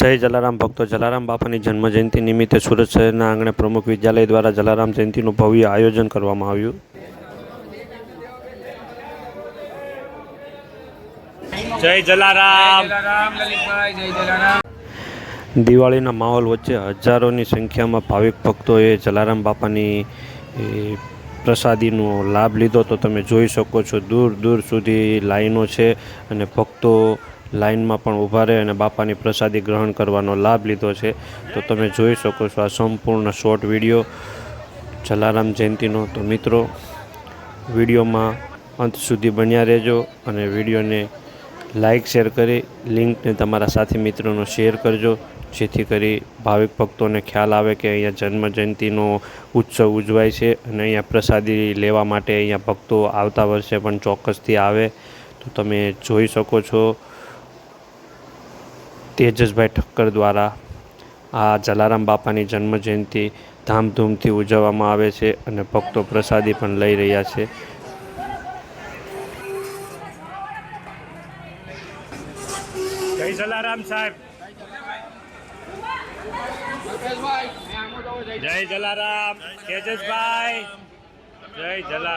જય જલારામ ભક્તો, જલારામ બાપાની જન્મજયંતિ નિમિત્તે સુરત શહેરના આંગણે પ્રમુખ વિદ્યાલય દ્વારા જલારામ જયંતિનું ભવ્ય આયોજન કરવામાં આવ્યું. જય જલારામ. દિવાળીના માહોલ વચ્ચે હજારોની સંખ્યામાં ભાવિક ભક્તોએ જલારામ બાપાની પ્રસાદીનો લાભ લીધો. તો તમે જોઈ શકો છો દૂર દૂર સુધી લાઈનો છે અને ભક્તો લાઈનમાં પણ ઊભા રહે અને બાપાની પ્રસાદી ગ્રહણ કરવાનો લાભ લીધો છે. તો તમે જોઈ શકો છો આ સંપૂર્ણ શોર્ટ વિડીયો જલારામ જયંતિનો. તો મિત્રો, વિડીયોમાં અંત સુધી બન્યા રહેજો અને વિડીયોને લાઈક શેર કરી લિંકને તમારા સાથી મિત્રોનો શેર કરજો, જેથી કરી ભાવિક ભક્તોને ખ્યાલ આવે કે અહીંયા જન્મજયંતિનો ઉત્સવ ઉજવાય છે અને અહીંયા પ્રસાદી લેવા માટે અહીંયા ભક્તો આવતા વર્ષે પણ ચોક્કસથી આવે. તો તમે જોઈ શકો છો તેજસભાઈ ઠક્કર દ્વારા આ જલારામ બાપાની જન્મજયંતિ ધામધૂમથી ઉજવવામાં આવે છે અને ભક્તો પ્રસાદી પણ લઈ રહ્યા છે. જય જલારામ સાહેબ. જય જલારામ તેજસભાઈ. જય જલારામ.